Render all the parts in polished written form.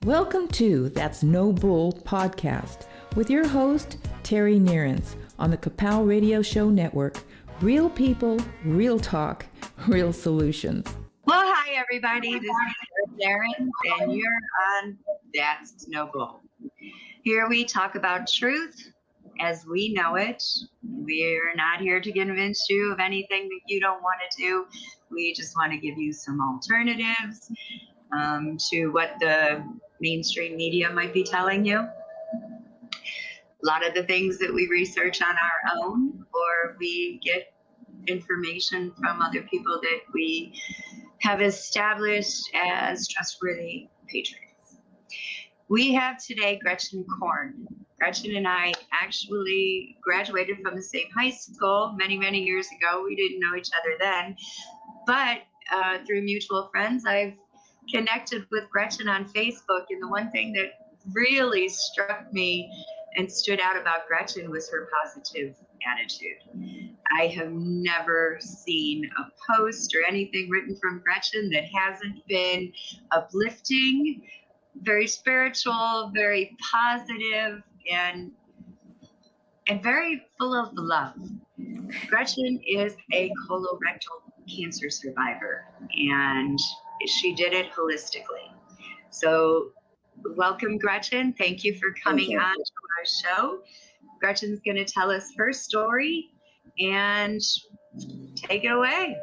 Welcome to That's No Bull podcast with your host, Terry Nearance, on the KAPOW Radio Show Network. Real people, real talk, real solutions. Well, hi, everybody. This is Darren, and you're on That's No Bull. Here we talk about truth as we know it. We're not here to convince you of anything that you don't want to do. We just want to give you some alternatives to what the mainstream media might be telling you. A lot of the things that we research on our own, or we get information from other people that we have established as trustworthy patrons. We have today Gretchen Korn. Gretchen and I actually graduated from the same high school many, many years ago. We didn't know each other then, but through mutual friends, I've connected with Gretchen on Facebook, and the one thing that really struck me and stood out about Gretchen was her positive attitude. I have never seen a post or anything written from Gretchen that hasn't been uplifting, very spiritual, very positive, and very full of love. Gretchen is a colorectal cancer survivor, and she did it holistically. So welcome, Gretchen. Thank you for coming on to our show. Gretchen's going to tell us her story, and take it away.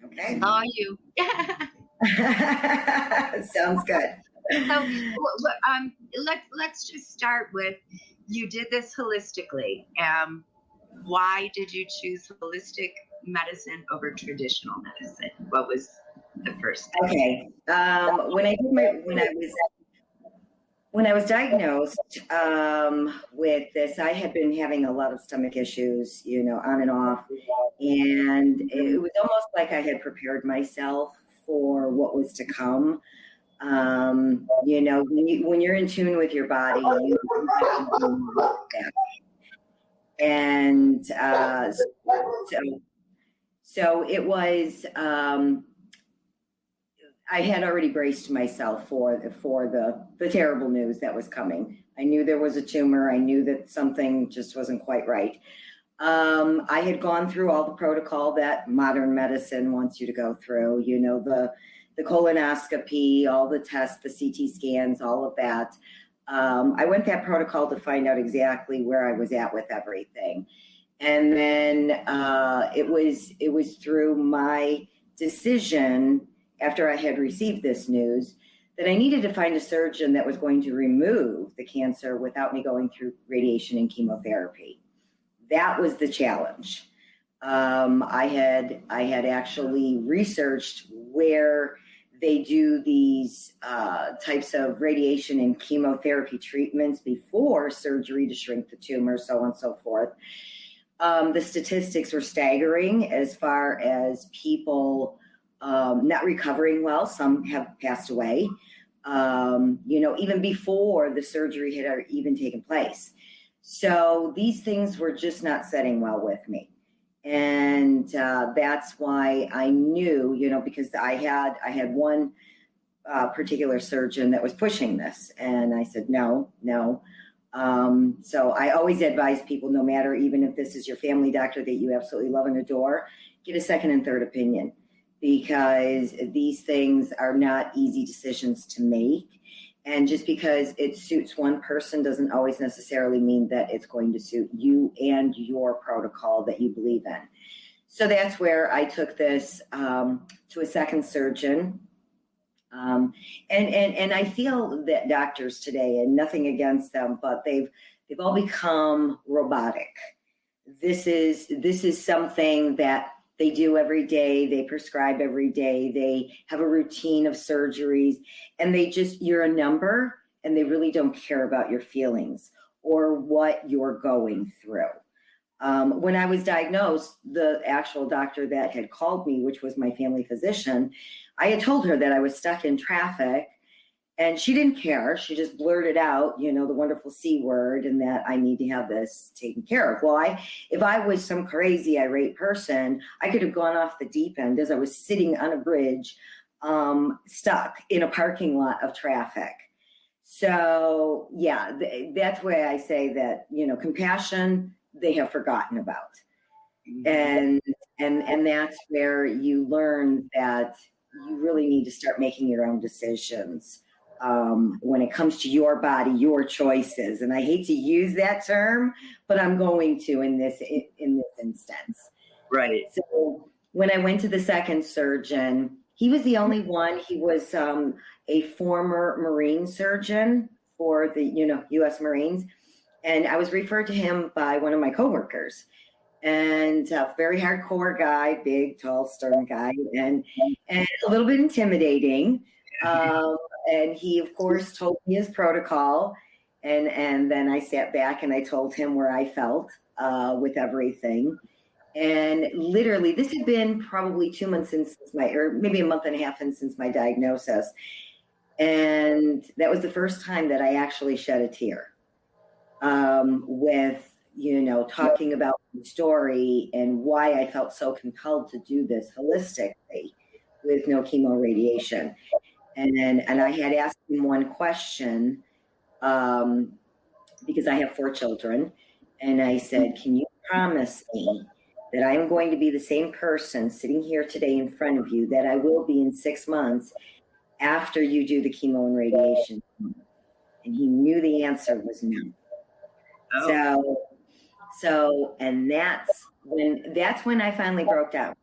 Okay. How are you? Sounds good. So let's just start with, you did this holistically. Why did you choose holistic medicine over traditional medicine? What was the first thing? Okay. When I was diagnosed with this, I had been having a lot of stomach issues, on and off, and it was almost like I had prepared myself for what was to come. When you're in tune with your body, you that. And so it was. I had already braced myself for the terrible news that was coming. I knew there was a tumor. I knew that something just wasn't quite right. I had gone through all the protocol that modern medicine wants you to go through, the colonoscopy, all the tests, the CT scans, all of that. I went that protocol to find out exactly where I was at with everything. And then it was through my decision, after I had received this news, that I needed to find a surgeon that was going to remove the cancer without me going through radiation and chemotherapy. That was the challenge. I had actually researched where they do these types of radiation and chemotherapy treatments before surgery to shrink the tumor, so on and so forth. The statistics were staggering as far as people not recovering well. Some have passed away, even before the surgery had even taken place. So these things were just not setting well with me. And that's why I knew, because I had one particular surgeon that was pushing this. And I said, no. So I always advise people, no matter, even if this is your family doctor that you absolutely love and adore, get a second and third opinion, because these things are not easy decisions to make. And just because it suits one person doesn't always necessarily mean that it's going to suit you and your protocol that you believe in. So that's where I took this to a second surgeon. And I feel that doctors today, and nothing against them, but they've all become robotic. This is something that they do every day. They prescribe every day. They have a routine of surgeries, and you're a number, and they really don't care about your feelings or what you're going through. When I was diagnosed, the actual doctor that had called me, which was my family physician, I had told her that I was stuck in traffic, and she didn't care. She just blurted out, the wonderful C word, and that I need to have this taken care of. Well, if I was some crazy irate person, I could have gone off the deep end as I was sitting on a bridge stuck in a parking lot of traffic. So yeah, that's why I say that, compassion, they have forgotten about. And that's where you learn that you really need to start making your own decisions when it comes to your body, your choices. And I hate to use that term, but I'm going to in this instance. Right. So when I went to the second surgeon, he was the only one. He was a former Marine surgeon for the U.S. Marines, and I was referred to him by one of my coworkers. And a very hardcore guy, big, tall, stern guy, and a little bit intimidating. And he, of course, told me his protocol. And then I sat back and I told him where I felt with everything. And literally, this had been probably 2 months since or maybe a month and a half since my diagnosis. And that was the first time that I actually shed a tear with talking about the story and why I felt so compelled to do this holistically with no chemo radiation. And I had asked him one question because I have 4 children. And I said, can you promise me that I am going to be the same person sitting here today in front of you that I will be in 6 months after you do the chemo and radiation? And he knew the answer was no. Oh. So, and that's when I finally broke down.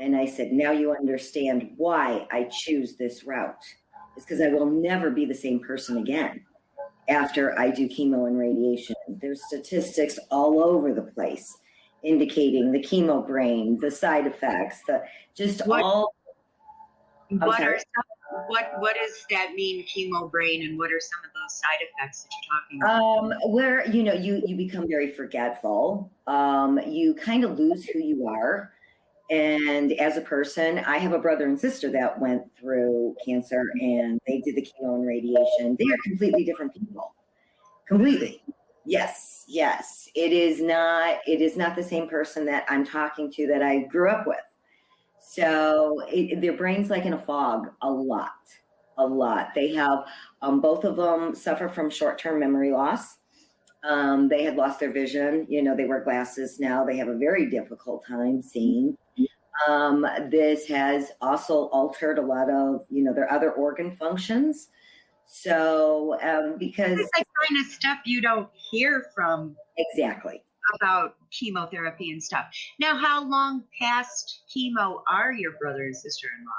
And I said, now you understand why I choose this route. It's because I will never be the same person again after I do chemo and radiation. There's statistics all over the place indicating the chemo brain, the side effects, what does that mean, chemo brain, and what are some of those side effects that you're talking about? Where you become very forgetful. You kind of lose who you are. And as a person, I have a brother and sister that went through cancer and they did the chemo and radiation. They are completely different people. Completely. Yes. It is not the same person that I'm talking to that I grew up with. So their brain's like in a fog a lot. They have, both of them suffer from short-term memory loss. They had lost their vision. They wear glasses now. They have a very difficult time seeing. This has also altered a lot of, their other organ functions. So, because it's the kind of stuff you don't hear from. Exactly. About chemotherapy and stuff. Now, how long past chemo are your brother and sister-in-law?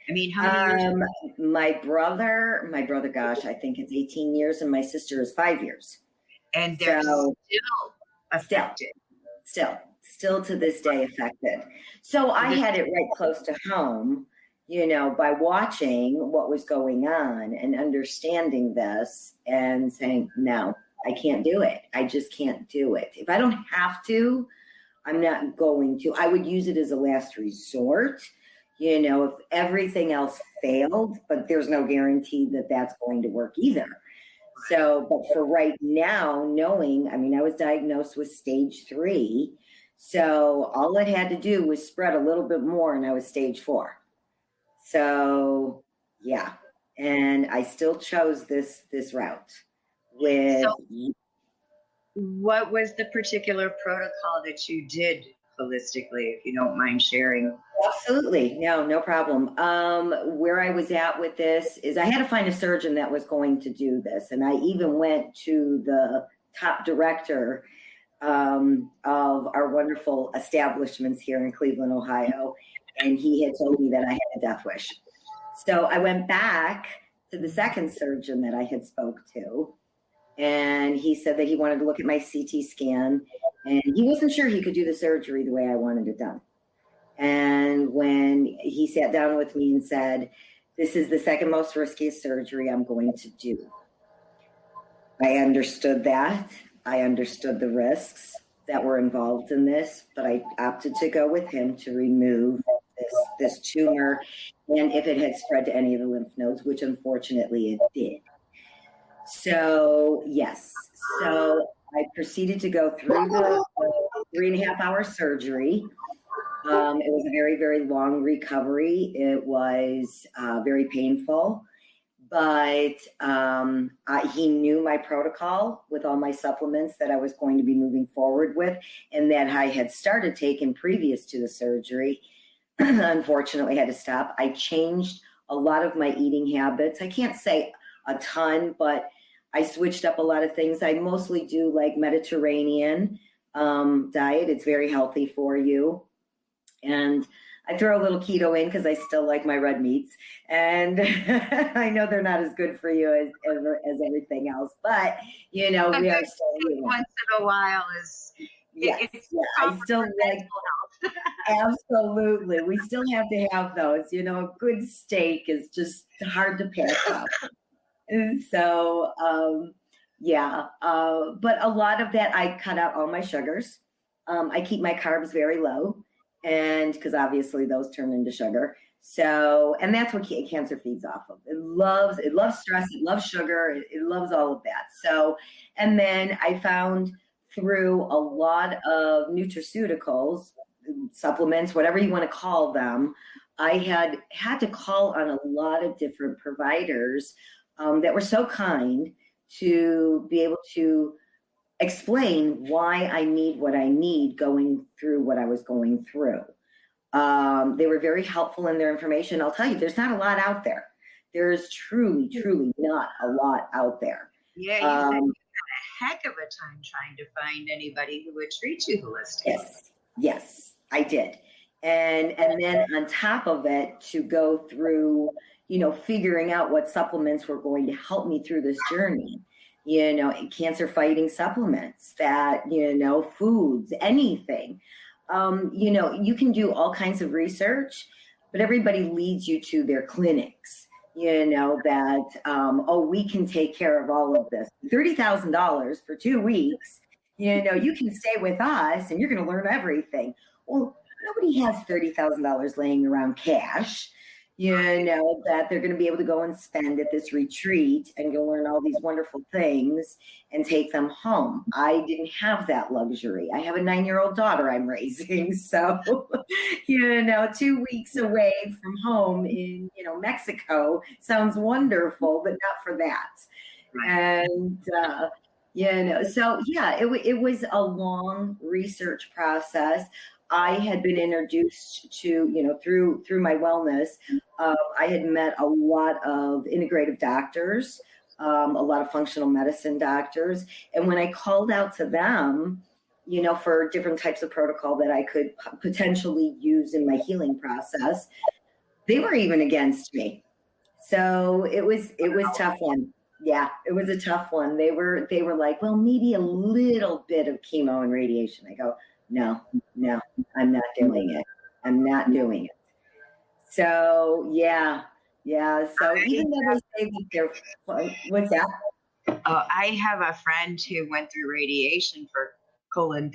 I mean, how many years? My brother, gosh, I think it's 18 years, and my sister is 5 years. And they're still affected. Still to this day affected. So I had it right close to home, by watching what was going on and understanding this and saying, no, I can't do it. I just can't do it. If I don't have to, I'm not going to. I would use it as a last resort, if everything else failed, but there's no guarantee that that's going to work either. So, but for right now, knowing, I was diagnosed with stage 3. So all it had to do was spread a little bit more and I was stage 4. So yeah. And I still chose this route. So what was the particular protocol that you did holistically, if you don't mind sharing? Absolutely. No problem. Where I was at with this is I had to find a surgeon that was going to do this. And I even went to the top director of our wonderful establishments here in Cleveland, Ohio. And he had told me that I had a death wish. So I went back to the second surgeon that I had spoke to. And he said that he wanted to look at my CT scan and he wasn't sure he could do the surgery the way I wanted it done. And when he sat down with me and said, this is the second most riskiest surgery I'm going to do. I understood that. I understood the risks that were involved in this, but I opted to go with him to remove this tumor. And if it had spread to any of the lymph nodes, which unfortunately it did. So, yes. So I proceeded to go through the 3.5-hour surgery. It was a very, very long recovery. It was very painful, but he knew my protocol with all my supplements that I was going to be moving forward with, and that I had started taking previous to the surgery. Unfortunately, I had to stop. I changed a lot of my eating habits. I can't say a ton, but I switched up a lot of things. I mostly do like Mediterranean diet. It's very healthy for you. And I throw a little keto in because I still like my red meats. And I know they're not as good for you as everything else. But, you know, we are still once in a while is yes, I still like absolutely. We still have to have those. You know, a good steak is just hard to pass up. And so, but a lot of that, I cut out all my sugars. I keep my carbs very low, and because obviously those turn into sugar. So, and that's what cancer feeds off of. It loves stress. It loves sugar. It loves all of that. So, and then I found through a lot of nutraceuticals, supplements, whatever you want to call them, I had to call on a lot of different providers that were so kind to be able to explain why I need what I need going through what I was going through. They were very helpful in their information. I'll tell you, there's not a lot out there. There's truly not a lot out there. Yeah, you had a heck of a time trying to find anybody who would treat you holistically. Yes, I did. And then on top of it, to go through, you know, figuring out what supplements were going to help me through this journey, you know, cancer fighting supplements, that, you know, foods, anything. You know, you can do all kinds of research, but everybody leads you to their clinics, you know, that, we can take care of all of this. $30,000 for 2 weeks, you know, you can stay with us and you're going to learn everything. Well, nobody has $30,000 laying around cash, you know, that they're going to be able to go and spend at this retreat and go learn all these wonderful things and take them home. I didn't have that luxury. I have a 9-year-old daughter I'm raising. So, you know, 2 weeks away from home in, you know, Mexico sounds wonderful, but not for that. And, you know, so yeah, it was a long research process. I had been introduced to, you know, through my wellness. I had met a lot of integrative doctors, a lot of functional medicine doctors. And when I called out to them, you know, for different types of protocol that I could potentially use in my healing process, they were even against me. So it was tough one. Yeah, it was a tough one. They were like, well, maybe a little bit of chemo and radiation. I go, no, I'm not doing it. I'm not doing it. So yeah. So even though they say that they're, what's that? I have a friend who went through radiation for colon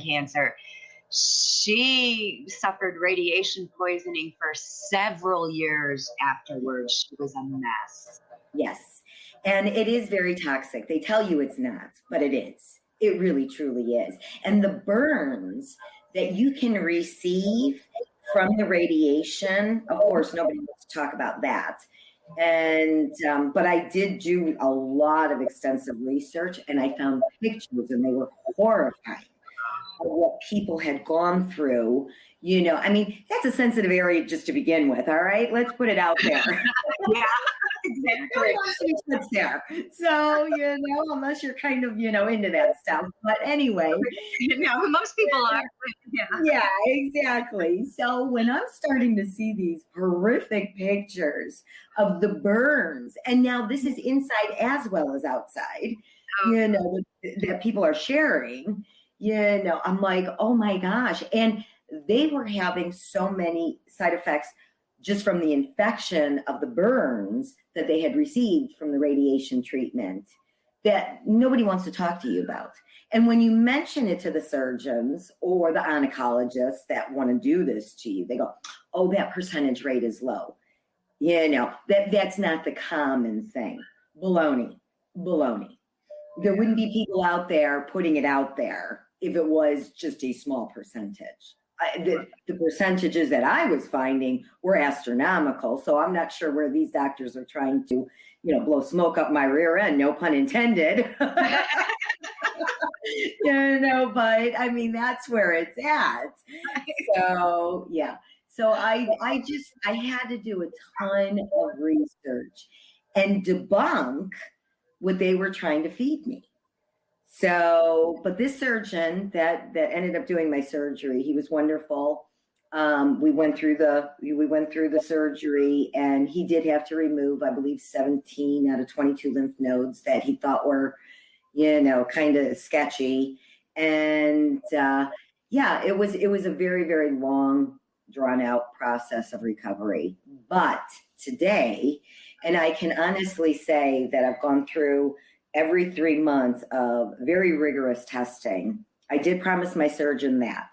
cancer. She suffered radiation poisoning for several years afterwards. She was a mess. Yes. And it is very toxic. They tell you it's not, but it is. It really, truly is. And the burns that you can receive from the radiation, of course, nobody wants to talk about that. And, but I did do a lot of extensive research, and I found pictures, and they were horrifying of what people had gone through. You know, I mean, that's a sensitive area just to begin with. All right, let's put it out there. Yeah. Exactly. There. So, you know, unless you're kind of, you know, into that stuff. But anyway. No, most people are. Yeah, exactly. So when I'm starting to see these horrific pictures of the burns, and now this is inside as well as outside, you know, that people are sharing, you know, I'm like, oh my gosh. And they were having so many side effects just from the infection of the burns that they had received from the radiation treatment that nobody wants to talk to you about. And when you mention it to the surgeons or the oncologists that want to do this to you, they go, oh, that percentage rate is low. You know, that's not the common thing. Baloney. There wouldn't be people out there putting it out there if it was just a small percentage. the percentages that I was finding were astronomical. So I'm not sure where these doctors are trying to, blow smoke up my rear end, no pun intended. But I mean, that's where it's at. So, yeah. So I had to do a ton of research and debunk what they were trying to feed me. So, but this surgeon that ended up doing my surgery, he was wonderful. We went through the surgery, and he did have to remove, I believe, 17 out of 22 lymph nodes that he thought were, kind of sketchy. And it was a very, very long, drawn out process of recovery. But today, and I can honestly say that I've gone through every 3 months of very rigorous testing. I did promise my surgeon that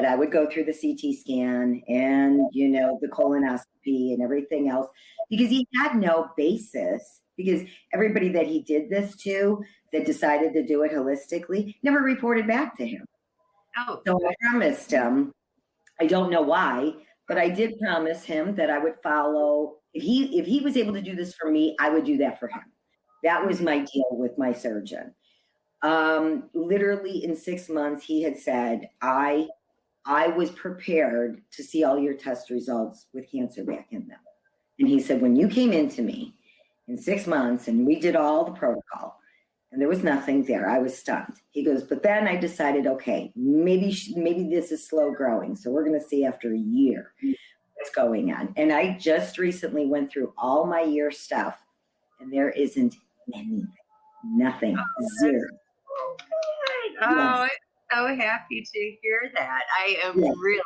I would go through the CT scan and, the colonoscopy and everything else, because he had no basis, because everybody that he did this to that decided to do it holistically never reported back to him. Oh. So I promised him, I don't know why, but I did promise him that I would follow. If he was able to do this for me, I would do that for him. That was my deal with my surgeon. Literally in 6 months, he had said, I was prepared to see all your test results with cancer back in them. And he said, when you came into me in 6 months and we did all the protocol and there was nothing there, I was stunned. He goes, but then I decided, okay, maybe this is slow growing. So we're going to see after a year what's going on. And I just recently went through all my year stuff, and there isn't anything, nothing, zero. Oh, yes. I'm so happy to hear that. I am really.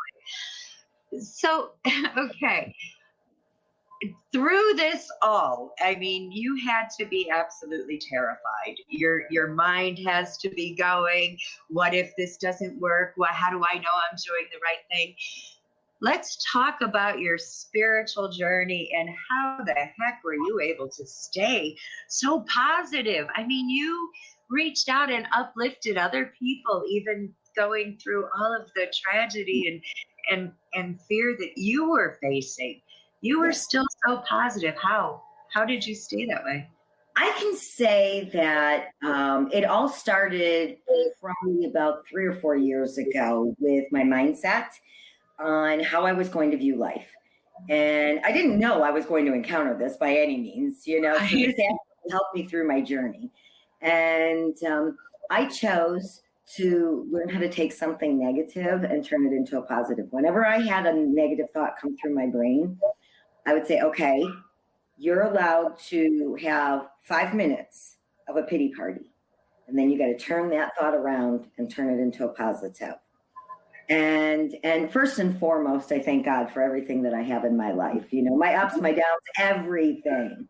So, okay. Through this all, I mean, you had to be absolutely terrified. Your mind has to be going, what if this doesn't work? How do I know I'm doing the right thing? Let's talk about your spiritual journey and how the heck were you able to stay so positive? I mean, you reached out and uplifted other people, even going through all of the tragedy and fear that you were facing. You were still so positive. How did you stay that way? I can say that it all started probably about 3 or 4 years ago with my mindset on how I was going to view life. And I didn't know I was going to encounter this by any means, so this actually helped me through my journey. And I chose to learn how to take something negative and turn it into a positive. Whenever I had a negative thought come through my brain, I would say, okay, you're allowed to have 5 minutes of a pity party. And then you got to turn that thought around and turn it into a positive. And first and foremost, I thank God for everything that I have in my life. My ups, my downs, everything.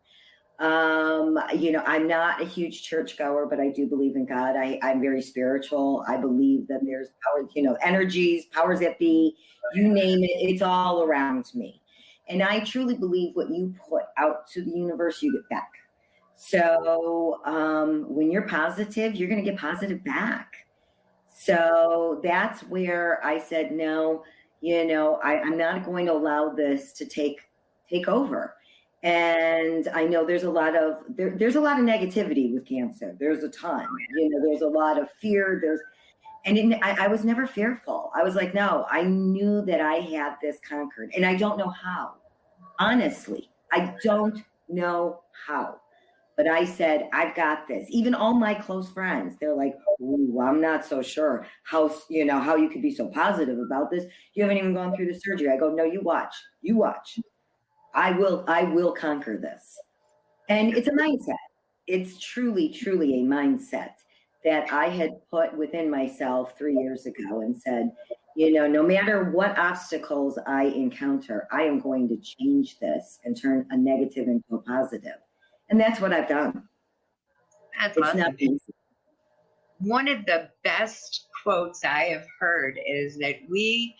I'm not a huge churchgoer, but I do believe in God. I'm very spiritual. I believe that there's power, energies, powers that be, you name it, it's all around me. And I truly believe what you put out to the universe, you get back. So when you're positive, you're going to get positive back. So that's where I said, no, I'm not going to allow this to take over. And I know there's a lot of negativity with cancer. There's a ton, there's a lot of fear. I was never fearful. I was like, no, I knew that I had this conquered, and I don't know how. Honestly, I don't know how. But I said, I've got this. Even all my close friends, they're like, ooh, I'm not so sure how you could be so positive about this. You haven't even gone through the surgery. I go, no, you watch. I will conquer this. And it's a mindset. It's truly, truly a mindset that I had put within myself 3 years ago and said, no matter what obstacles I encounter, I am going to change this and turn a negative into a positive. And that's what I've done. That's it's awesome. Not easy. One of the best quotes I have heard is that we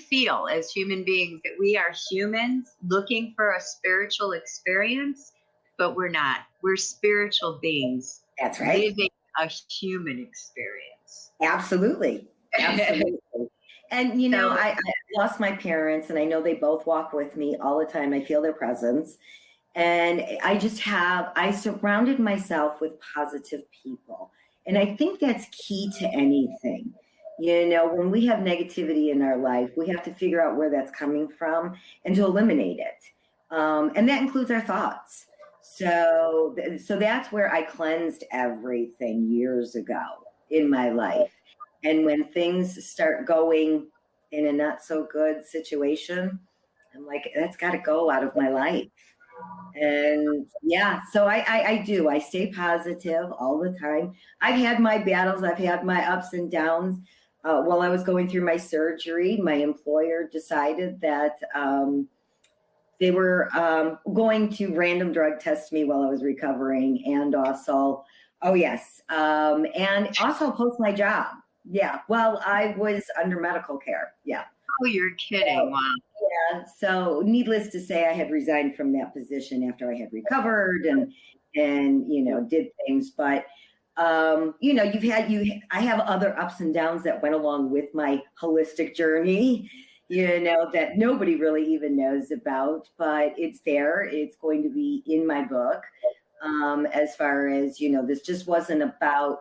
feel as human beings that we are humans looking for a spiritual experience, but we're not. We're spiritual beings. That's right. Living a human experience. Absolutely. And, you know, So, I lost my parents, and I know they both walk with me all the time. I feel their presence. And I surrounded myself with positive people. And I think that's key to anything. You know, when we have negativity in our life, we have to figure out where that's coming from and to eliminate it. And that includes our thoughts. So that's where I cleansed everything years ago in my life. And when things start going in a not so good situation, I'm like, that's got to go out of my life. And yeah, so I do. I stay positive all the time. I've had my battles, I've had my ups and downs. While I was going through my surgery, my employer decided that they were going to random drug test me while I was recovering, and also, and also post my job. Yeah, well, I was under medical care. Yeah. oh, you're kidding. Wow. Yeah. So needless to say, I had resigned from that position after I had recovered and did things. But I have other ups and downs that went along with my holistic journey, that nobody really even knows about, but it's there. It's going to be in my book. As far as, this just wasn't about,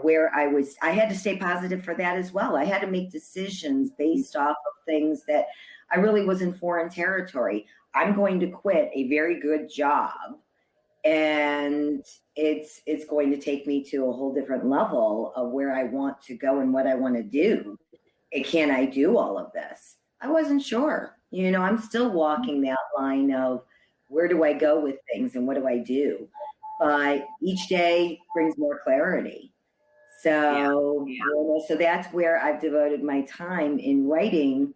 where I had to stay positive for that as well. I had to make decisions based off of things that I really was in foreign territory. I'm going to quit a very good job, and it's going to take me to a whole different level of where I want to go and what I want to do. And can I do all of this? I wasn't sure. I'm still walking that line of where do I go with things and what do I do? But each day brings more clarity. So, so that's where I've devoted my time in writing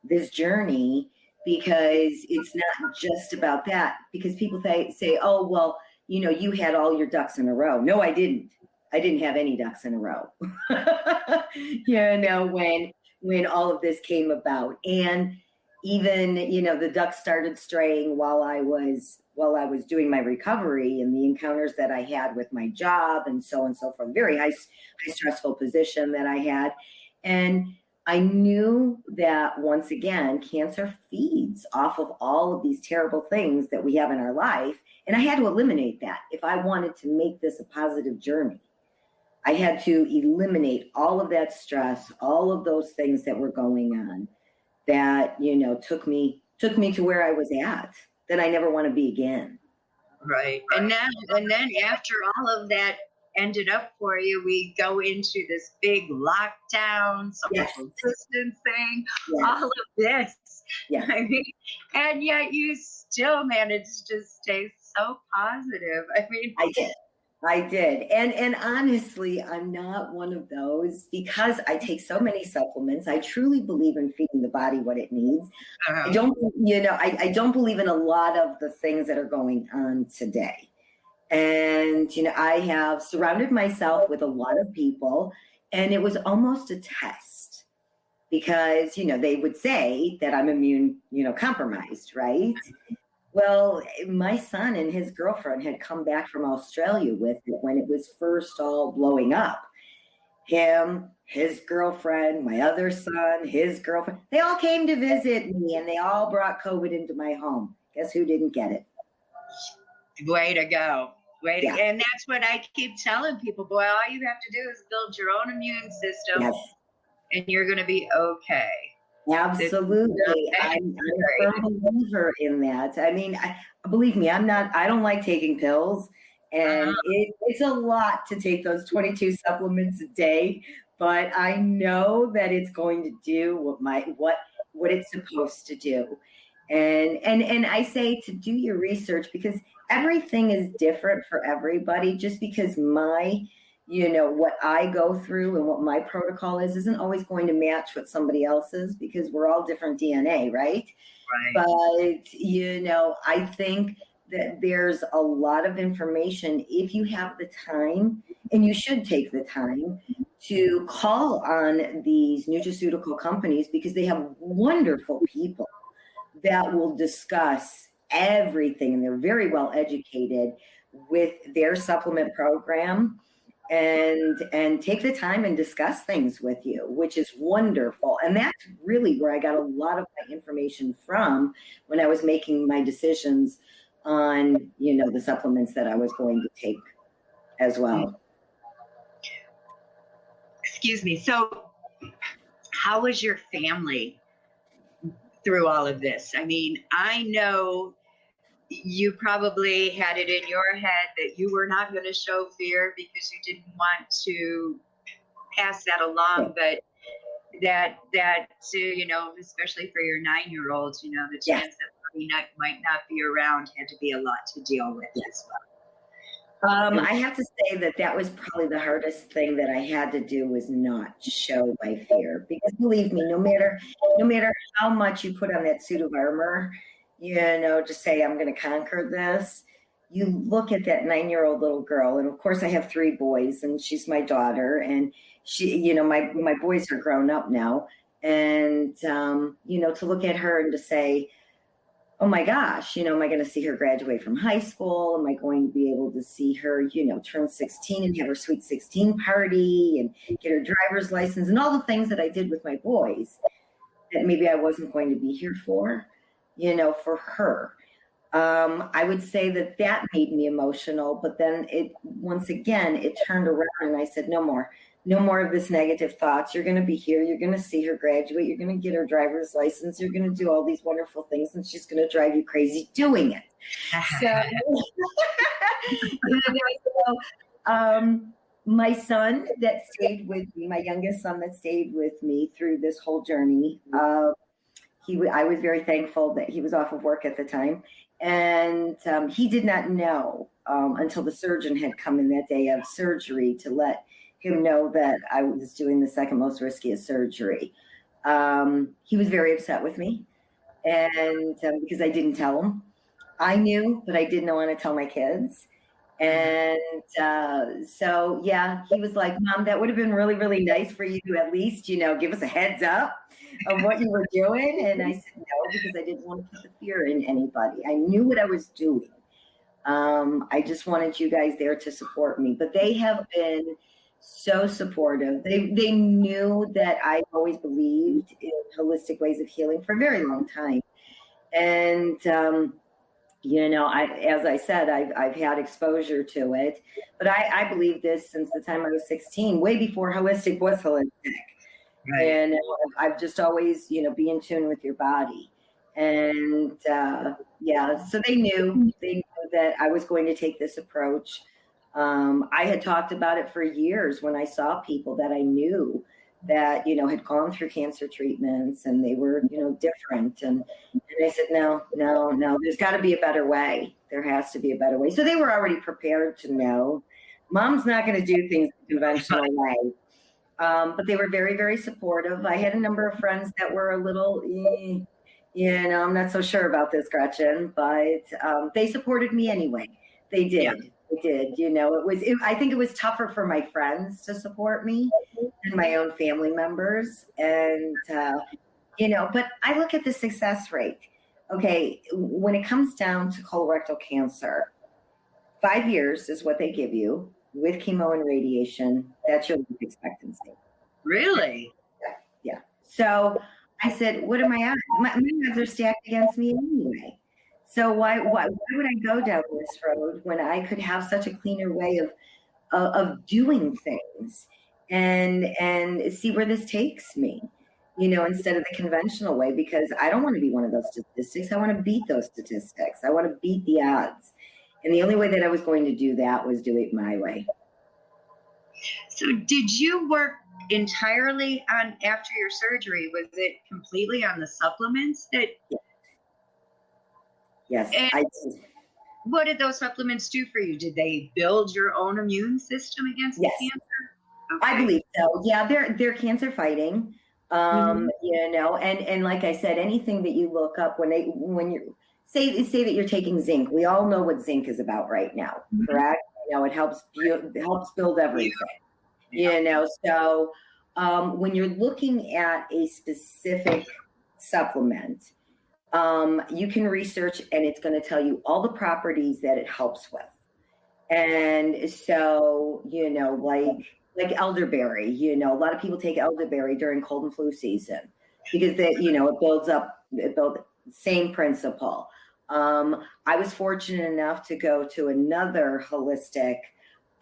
this journey, because it's not just about that. Because people say, oh, well, you had all your ducks in a row. No, I didn't. I didn't have any ducks in a row. When all of this came about. And even, the ducks started straying while I was doing my recovery, and the encounters that I had with my job and so on and so forth, very high stressful position that I had. And I knew that once again, cancer feeds off of all of these terrible things that we have in our life. And I had to eliminate that if I wanted to make this a positive journey. I had to eliminate all of that stress, all of those things that were going on that, took me to where I was at, that I never want to be again. Right. And then after all of that ended up for you, we go into this big lockdown, social distancing, all of this. Yes. I mean, and yet you still managed to stay so positive. I mean, I did. And honestly, I'm not one of those, because I take so many supplements. I truly believe in feeding the body what it needs. I don't believe in a lot of the things that are going on today. And, I have surrounded myself with a lot of people, and it was almost a test, because, they would say that I'm immune, compromised, right? Well, my son and his girlfriend had come back from Australia with it when it was first all blowing up. Him, his girlfriend, my other son, his girlfriend, they all came to visit me, and they all brought COVID into my home. Guess who didn't get it? Way to go. And that's what I keep telling people, boy, all you have to do is build your own immune system, and you're going to be okay. Absolutely. I'm a firm believer in that. I mean, believe me, I don't like taking pills, and it's a lot to take those 22 supplements a day, but I know that it's going to do what it's supposed to do. And I say to do your research, because everything is different for everybody. Just because what I go through and what my protocol isn't always going to match what somebody else's, because we're all different DNA, right? But, I think that there's a lot of information if you have the time, and you should take the time to call on these nutraceutical companies, because they have wonderful people that will discuss everything, and they're very well educated with their supplement program. and take the time and discuss things with you, which is wonderful. And that's really where I got a lot of my information from when I was making my decisions on, the supplements that I was going to take as well. Excuse me. So how was your family through all of this? I mean, I know you probably had it in your head that you were not going to show fear because you didn't want to pass that along, but that especially for your 9-year-olds, the chance that mommy might not be around had to be a lot to deal with as well. I have to say that was probably the hardest thing that I had to do, was not show my fear, because believe me, no matter how much you put on that suit of armor, to say I'm going to conquer this, you look at that 9-year-old little girl, and of course I have 3 boys, and she's my daughter, and she, my boys are grown up now, and to look at her and to say, oh my gosh, am I going to see her graduate from high school? Am I going to be able to see her, turn 16 and have her sweet 16 party and get her driver's license and all the things that I did with my boys that maybe I wasn't going to be here for her. I would say that made me emotional, but then once again, it turned around and I said, no more of this negative thoughts. You're going to be here. You're going to see her graduate. You're going to get her driver's license. You're going to do all these wonderful things, and she's going to drive you crazy doing it. My son that stayed with me, my youngest son that stayed with me through this whole journey, I was very thankful that he was off of work at the time. And he did not know until the surgeon had come in that day of surgery to let him know that I was doing the second most riskiest surgery. He was very upset with me, and because I didn't tell him. I knew, but I didn't want to tell my kids. And so, he was like, Mom, that would have been really, really nice for you to at least, give us a heads up of what you were doing. And I said no, because I didn't want to put the fear in anybody. I knew what I was doing. I just wanted you guys there to support me. But they have been so supportive. They knew that I always believed in holistic ways of healing for a very long time. And, as I said, I've had exposure to it, but I believe this since the time I was 16, way before holistic was holistic. Right. And I've just always, be in tune with your body. And so they knew that I was going to take this approach. I had talked about it for years when I saw people that I knew that, had gone through cancer treatments and they were, different. And I said, no, there's got to be a better way. There has to be a better way. So they were already prepared to know Mom's not going to do things the conventional way. But they were very, very supportive. I had a number of friends that were a little, I'm not so sure about this, Gretchen, but they supported me anyway. They did. Yeah. They did. I think it was tougher for my friends to support me than my own family members. And, but I look at the success rate. Okay, when it comes down to colorectal cancer, 5 years is what they give you with chemo and radiation. That's your life expectancy. Really? Yeah. So I said, what am I at? My odds are stacked against me anyway. So why would I go down this road when I could have such a cleaner way of doing things and see where this takes me, instead of the conventional way, because I don't want to be one of those statistics. I want to beat those statistics. I want to beat the odds. And the only way that I was going to do that was do it my way. So did you work entirely on, after your surgery, was it completely on the supplements that? Yes, I did. What did those supplements do for you? Did they build your own immune system against the cancer? Okay. I believe so. Yeah, they're cancer fighting. And like I said, anything that you look up when you say that you're taking zinc, we all know what zinc is about right now, correct? It helps build everything. So when you're looking at a specific supplement, you can research and it's going to tell you all the properties that it helps with. And so, like elderberry, a lot of people take elderberry during cold and flu season because it builds same principle. I was fortunate enough to go to another holistic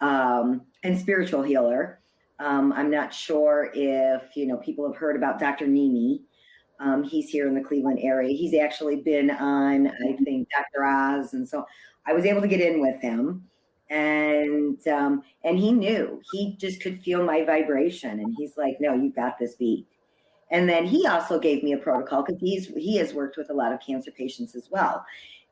and spiritual healer. I'm not sure if, people have heard about Dr. Nimi. He's here in the Cleveland area. He's actually been on, I think, Dr. Oz. And so I was able to get in with him. And he knew, he just could feel my vibration. And he's like, no, you got this beat. And then he also gave me a protocol because he has worked with a lot of cancer patients as well.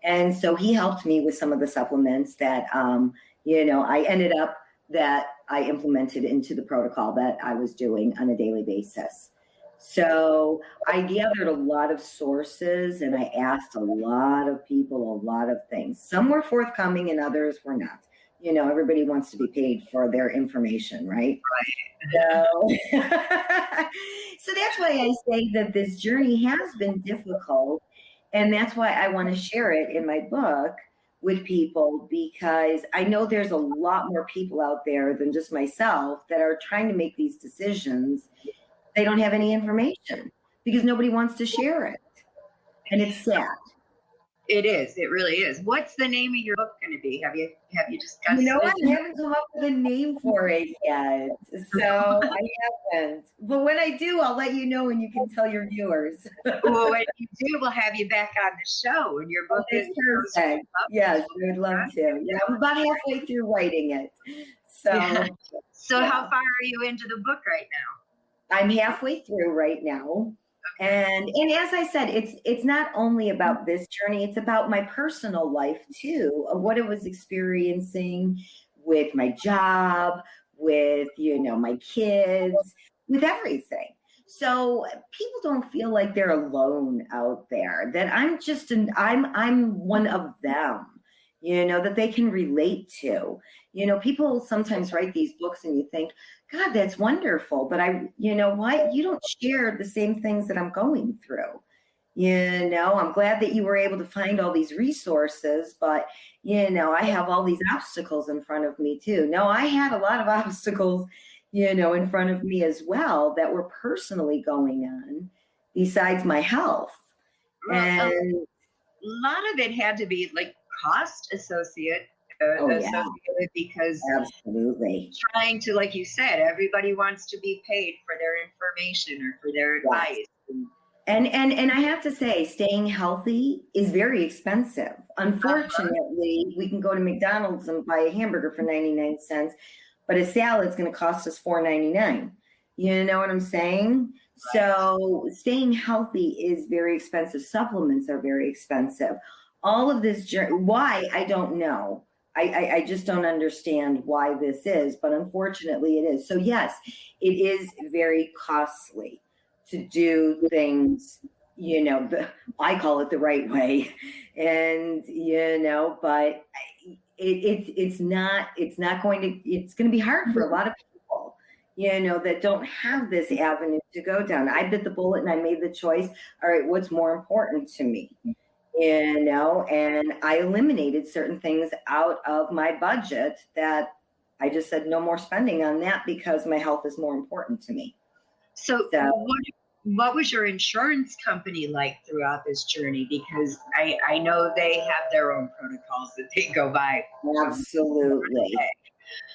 And so he helped me with some of the supplements that, I ended up that I implemented into the protocol that I was doing on a daily basis. So I gathered a lot of sources and I asked a lot of people, a lot of things. Some were forthcoming and others were not. Everybody wants to be paid for their information, right? Right. So that's why I say that this journey has been difficult. And that's why I want to share it in my book with people, because I know there's a lot more people out there than just myself that are trying to make these decisions. They don't have any information because nobody wants to share it. And it's sad. It is. It really is. What's the name of your book going to be? Have you discussed it? I haven't come up with a name for it yet. So I haven't. But when I do, I'll let you know and you can tell your viewers. Well, when you do, we'll have you back on the show. And your book is perfect. Yes, I would love to. Yeah, I'm about halfway through writing it. So, How far are you into the book right now? I'm halfway through right now. And as I said, it's not only about this journey, it's about my personal life too, of what I was experiencing with my job, with, my kids, with everything. So people don't feel like they're alone out there, that I'm one of them, that they can relate to. People sometimes write these books and you think, God, that's wonderful. But you don't share the same things that I'm going through. I'm glad that you were able to find all these resources, but, I have all these obstacles in front of me too. No, I had a lot of obstacles, in front of me as well that were personally going on besides my health. And a lot of it had to be like cost associated because absolutely trying to, like you said, everybody wants to be paid for their information or for their advice. And I have to say, staying healthy is very expensive. Unfortunately, we can go to McDonald's and buy a hamburger for 99 cents, but a salad's going to cost us $4.99. You know what I'm saying? Right. So staying healthy is very expensive. Supplements are very expensive. All of this, why, I don't know. I just don't understand why this is, but unfortunately it is. So yes, it is very costly to do things, I call it the right way. And, but it's going to be hard for a lot of people, that don't have this avenue to go down. I bit the bullet and I made the choice. All right, what's more important to me? And I eliminated certain things out of my budget that I just said no more spending on that because my health is more important to me. So what was your insurance company like throughout this journey? Because I know they have their own protocols that they go by. Absolutely.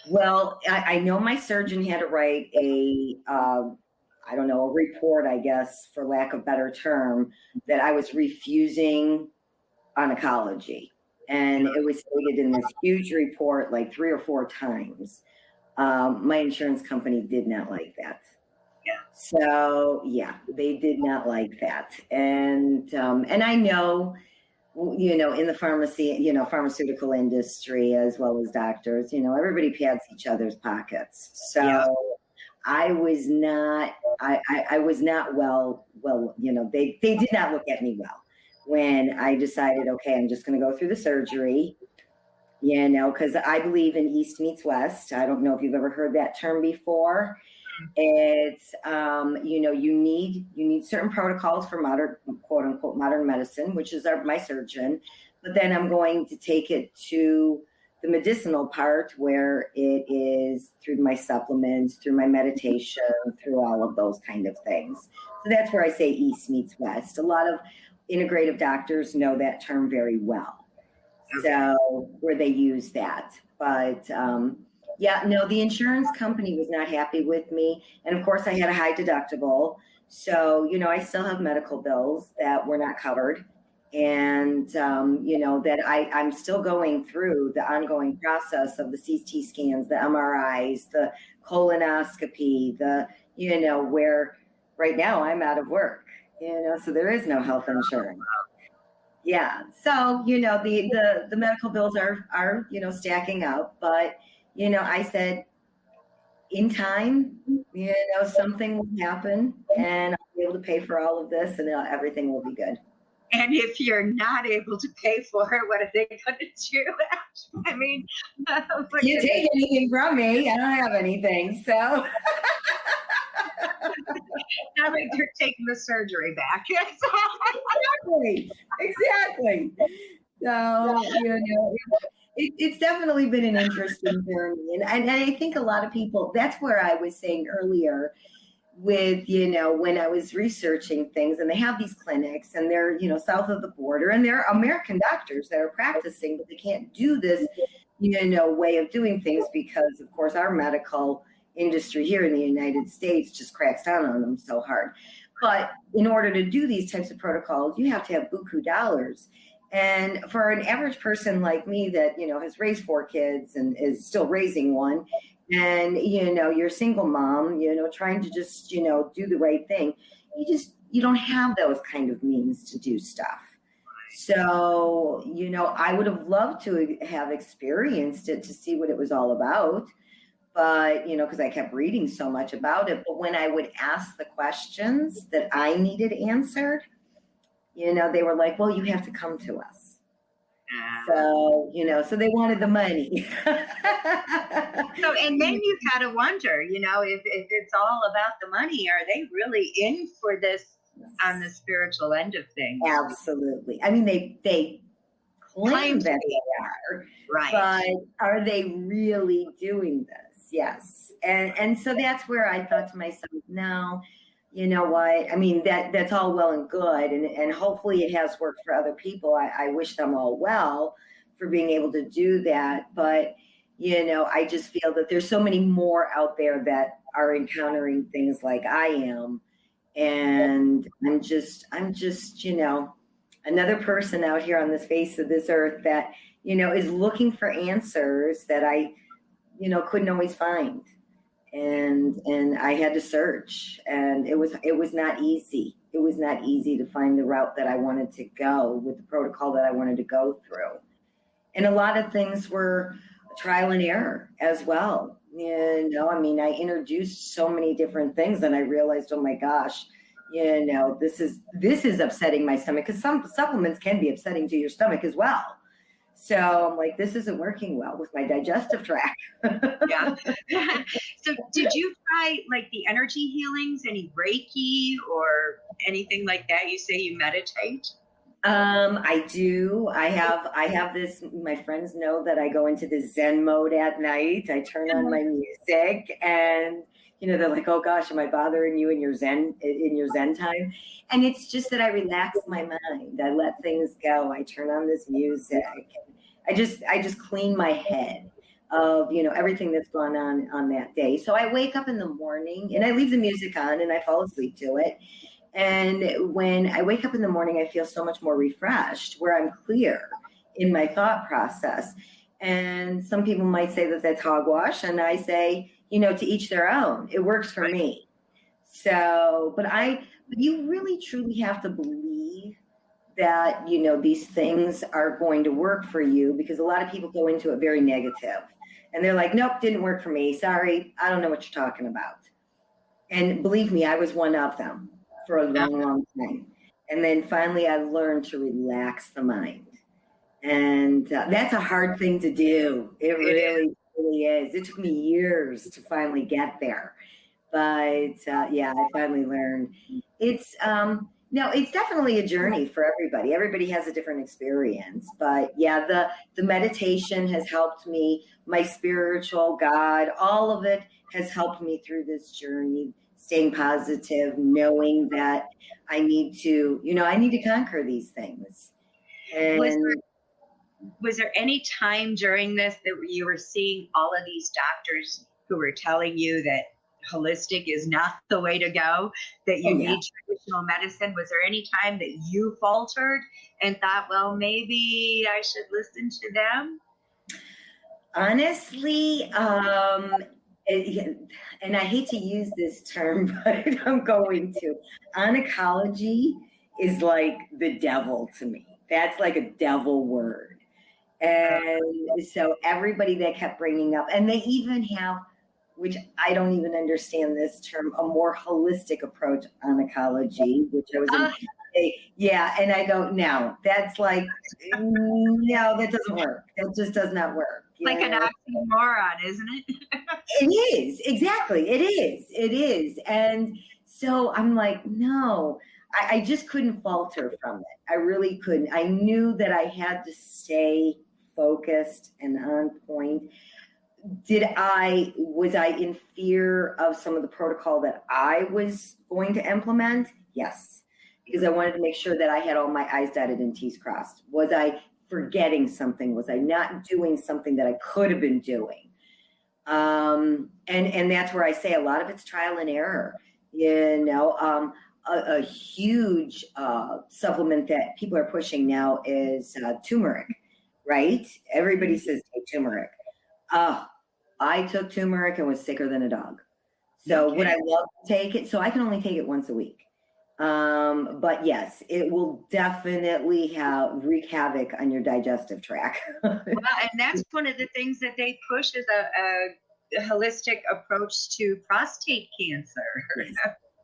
Well, I know my surgeon had to write a report, I guess, for lack of a better term, that I was refusing oncology. And it was stated in this huge report like 3 or 4 times. My insurance company did not like that. Yeah. So, they did not like that. And I know, in the pharmaceutical industry, as well as doctors, everybody pads each other's pockets. So I was not well, they did not look at me well when I decided, okay, I'm just going to go through the surgery, because I believe in East meets West. I don't know if you've ever heard that term before. It's, you need certain protocols for modern, quote unquote, modern medicine, which is my surgeon, but then I'm going to take it to the the medicinal part, where it is through my supplements, through my meditation, through all of those kind of things. So that's where I say East meets West. A lot of integrative doctors know that term very well. So where they use that. But yeah, no, the insurance company was not happy with me. And of course I had a high deductible. So, I still have medical bills that were not covered. And, that I'm still going through the ongoing process of the CT scans, the MRIs, the colonoscopy, where right now I'm out of work, so there is no health insurance. Yeah. So, the medical bills are, stacking up, but, I said in time, something will happen and I'll be able to pay for all of this and everything will be good. And if you're not able to pay for it, what are they going to do? I mean, you take anything from me, I don't have anything. So now they're taking the surgery back. Exactly. So, it's definitely been an interesting journey. And I think a lot of people, that's where I was saying earlier with, when I was researching things, and they have these clinics and they're, south of the border, and they're American doctors that are practicing, but they can't do this, way of doing things because, of course, our medical industry here in the United States just cracks down on them so hard. But in order to do these types of protocols, you have to have buku dollars. And for an average person like me that, has raised 4 kids and is still raising one, and, you're a single mom, trying to just, do the right thing, you don't have those kind of means to do stuff. So, I would have loved to have experienced it to see what it was all about. But, because I kept reading so much about it. But when I would ask the questions that I needed answered, they were like, well, you have to come to us. So, so they wanted the money. So, and then you got to wonder, if it's all about the money, are they really in for this on the spiritual end of things? Absolutely. I mean, they claim that they are, right? But are they really doing this? Yes. And so that's where I thought to myself, no, you know what? I mean, that's all well and good. And hopefully it has worked for other people. I wish them all well for being able to do that. But, I just feel that there's so many more out there that are encountering things like I am. And I'm just, another person out here on this face of this earth that, is looking for answers that I, couldn't always find. And I had to search, and it was not easy. It was not easy to find the route that I wanted to go with the protocol that I wanted to go through. And a lot of things were trial and error as well. I mean, I introduced so many different things and I realized, oh my gosh, this is upsetting my stomach, because some supplements can be upsetting to your stomach as well. So I'm like, this isn't working well with my digestive tract. Yeah. So did you try like the energy healings, any Reiki or anything like that? You say you meditate? I do. I have this, my friends know that I go into the Zen mode at night. I turn on my music and, they're like, oh gosh, am I bothering you in your Zen time? And it's just that I relax my mind. I let things go. I turn on this music. I just clean my head of, everything that's gone on that day. So I wake up in the morning and I leave the music on and I fall asleep to it. And when I wake up in the morning, I feel so much more refreshed, where I'm clear in my thought process. And some people might say that that's hogwash. And I say, to each their own. It works for me. So, but you really truly have to believe that, these things are going to work for you, because a lot of people go into it very negative and they're like, nope, didn't work for me. Sorry. I don't know what you're talking about. And believe me, I was one of them for a long, long time. And then finally I learned to relax the mind. And that's a hard thing to do. It really is. It took me years to finally get there. But I finally learned. It's, No, it's definitely a journey for everybody. Everybody has a different experience. But yeah, the meditation has helped me, my spiritual God, all of it has helped me through this journey, staying positive, knowing that I need to, I need to conquer these things. And was there any time during this that you were seeing all of these doctors who were telling you that holistic is not the way to go, that you need traditional medicine? Was there any time that you faltered and thought, well, maybe I should listen to them? Honestly, and I hate to use this term, but I'm going to. Oncology is like the devil to me. That's like a devil word. And so everybody that kept bringing up, and they even have, which I don't even understand this term, a more holistic approach on oncology, which I was and I go, no, that's like, no, that doesn't work. That just does not work. Like an oxymoron, isn't it? It is, exactly. It is. And so I'm like, no, I just couldn't falter from it. I really couldn't. I knew that I had to stay focused and on point. Was I in fear of some of the protocol that I was going to implement? Yes, because I wanted to make sure that I had all my I's dotted and T's crossed. Was I forgetting something? Was I not doing something that I could have been doing? And that's where I say a lot of it's trial and error. A huge supplement that people are pushing now is turmeric, right? Everybody says take turmeric. I took turmeric and was sicker than a dog. So would I love to take it? So I can only take it once a week. But yes, it will definitely wreak havoc on your digestive tract. Well, and that's one of the things that they push is a holistic approach to prostate cancer.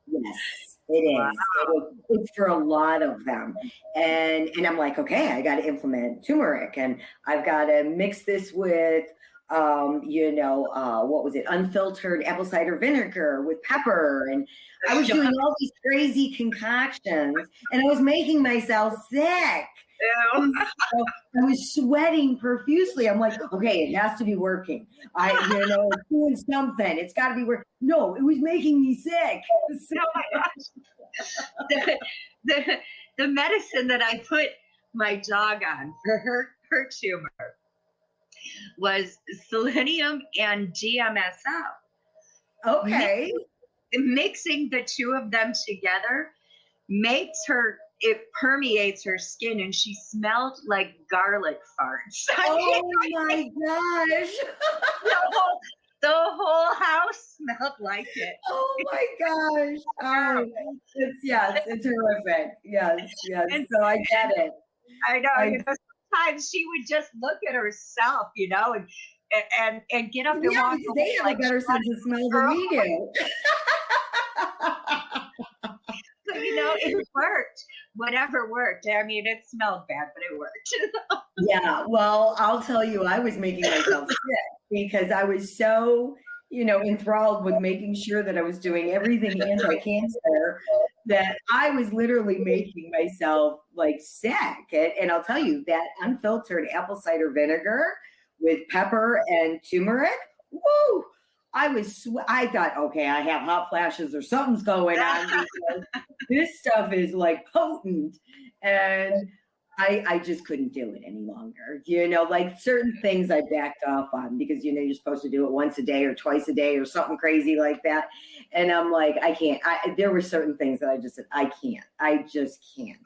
Yes, it is. Wow. It's for a lot of them. And I'm like, okay, I got to implement turmeric, and I've got to mix this with what was it? Unfiltered apple cider vinegar with pepper. And I was doing all these crazy concoctions, and I was making myself sick. So I was sweating profusely. I'm like, okay, it has to be working. It's doing something. It's got to be working. No, it was making me sick. Oh my gosh. The medicine that I put my dog on for her tumor was selenium and DMSO. Okay. Mixing the two of them together it permeates her skin, and she smelled like garlic farts. Oh my gosh. The whole house smelled like it. Oh my gosh. Oh, it's horrific. Yes. And so I get it. I know. Sometimes she would just look at herself, and get up and walk. They have a better sense of smell than we do. So, it worked. Whatever worked. I mean, it smelled bad, but it worked. Yeah. Well, I'll tell you, I was making myself sick because I was so, enthralled with making sure that I was doing everything anti-cancer that I was literally making myself like sick. And I'll tell you that unfiltered apple cider vinegar with pepper and turmeric, woo! I thought, okay, I have hot flashes or something's going on because this stuff is like potent. And I just couldn't do it any longer. Like certain things I backed off on because, you're supposed to do it once a day or twice a day or something crazy like that. And I'm like, I can't. There were certain things that I just said, I can't. I just can't.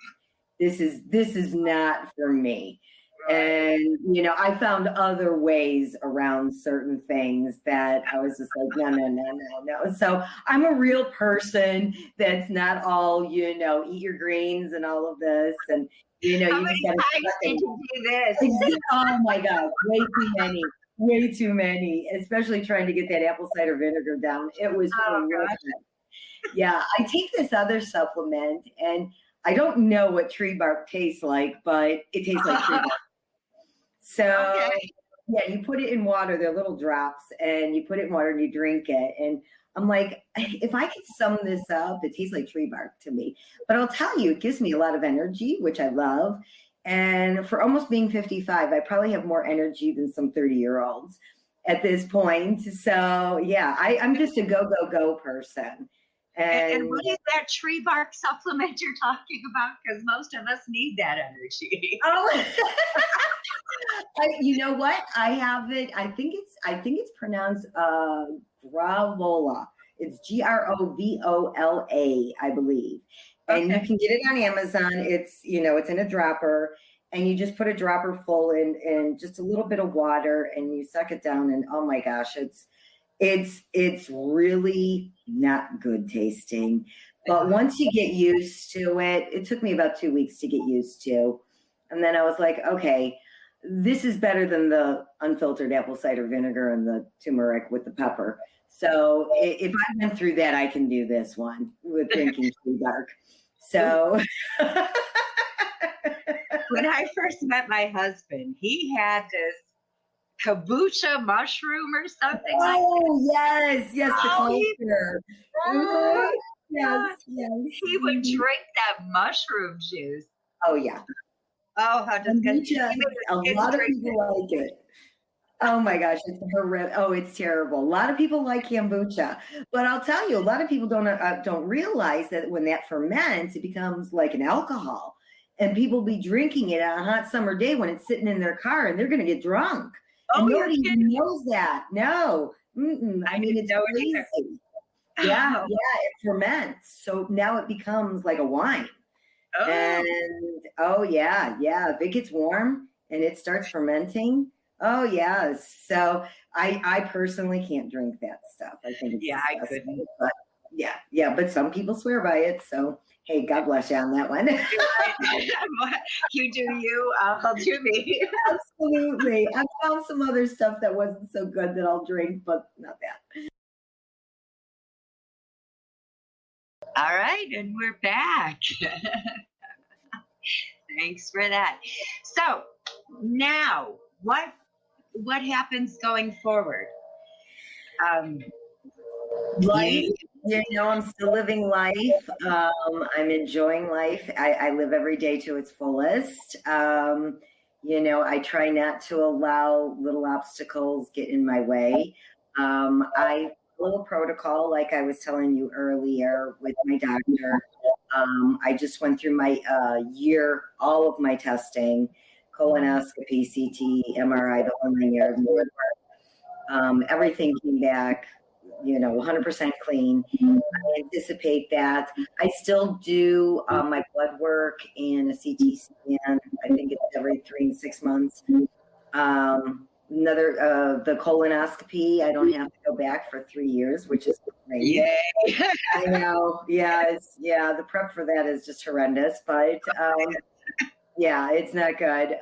This is not for me. And, I found other ways around certain things that I was just like, no. So I'm a real person that's not all, eat your greens and all of this. And, how many times did you do this? Oh my God, way too many, especially trying to get that apple cider vinegar down. It was horrific. Yeah, I take this other supplement, and I don't know what tree bark tastes like, but it tastes like tree bark. So Yeah, you put it in water. They're little drops, and you put it in water and you drink it. And I'm like, if I could sum this up, it tastes like tree bark to me. But I'll tell you, it gives me a lot of energy, which I love. And for almost being 55, I probably have more energy than some 30-year-olds at this point. So yeah, I'm just a go person. And what is that tree bark supplement you're talking about? Because most of us need that energy. Oh, you know what? I have it. I think it's pronounced Gravola. It's Grovola, I believe. And you can get it on Amazon. It's in a dropper, and you just put a dropper full in just a little bit of water, and you suck it down. And oh my gosh, it's really not good tasting. But once you get used to it, it took me about 2 weeks to get used to. And then I was like, okay, this is better than the unfiltered apple cider vinegar and the turmeric with the pepper. So if I went through that, I can do this one with drinking tree bark. So when I first met my husband, he had this kombucha mushroom or something like that. Oh, yes, the culture. Yes. He would drink that mushroom juice. Oh, yeah. Oh, how disgusting. A lot of people like it. Oh my gosh, it's horrific. Oh, it's terrible. A lot of people like kombucha, but I'll tell you, a lot of people don't realize that when that ferments, it becomes like an alcohol, and people be drinking it on a hot summer day when it's sitting in their car, and they're going to get drunk. And nobody even knows that. No, I mean it's crazy. Yeah, it ferments, so now it becomes like a wine. Oh. And if it gets warm and it starts fermenting. Oh yes. So I personally can't drink that stuff. I think it's I couldn't. But but some people swear by it. So hey, God bless you on that one. You do you, I'll do me. Absolutely. I found some other stuff that wasn't so good that I'll drink, but not that. All right, and we're back. Thanks for that. So now what happens going forward? Life, I'm still living life. I'm enjoying life. I live every day to its fullest. I try not to allow little obstacles get in my way. I follow protocol, like I was telling you earlier with my doctor. I just went through my all of my testing. Colonoscopy, CT, MRI, the whole 9 yards. Everything came back, 100% clean. I anticipate that. I still do my blood work and a CT scan. I think it's every 3 and 6 months. The colonoscopy, I don't have to go back for 3 years, which is great. Yay. I know. Yes. Yeah. The prep for that is just horrendous, but it's not good.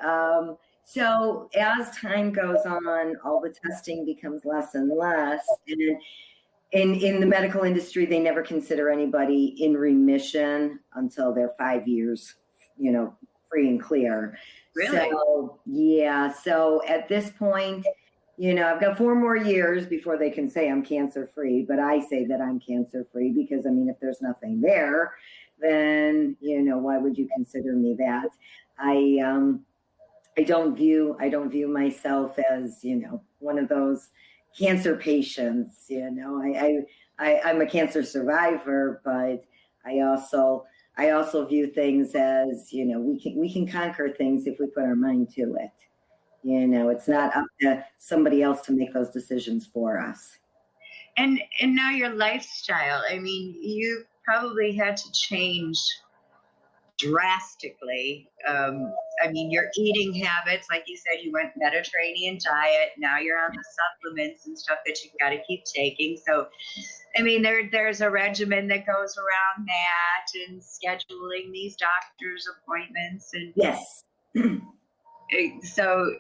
So as time goes on, all the testing becomes less and less. And in the medical industry, they never consider anybody in remission until they're 5 years, free and clear. Really? So at this point, I've got 4 more years before they can say I'm cancer free, but I say that I'm cancer free because if there's nothing there, then, why would you consider me that? I don't view myself as, one of those cancer patients, I'm a cancer survivor, but I also view things as, we can conquer things if we put our mind to it. It's not up to somebody else to make those decisions for us. And now your lifestyle, you probably had to change drastically. Your eating habits, like you said, you went Mediterranean diet. Now you're on the supplements and stuff that you've got to keep taking. So, there's a regimen that goes around that and scheduling these doctor's appointments. And yes. So,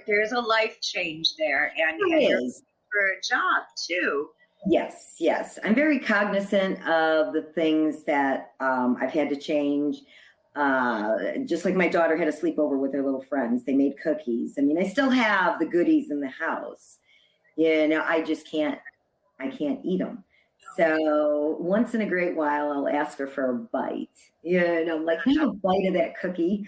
there's a life change there, and you're for a job too. Yes. I'm very cognizant of the things that I've had to change. Just like my daughter had a sleepover with her little friends, they made cookies. I mean, I still have the goodies in the house. I just can't eat them. So once in a great while, I'll ask her for a bite. Like, can I have a bite of that cookie?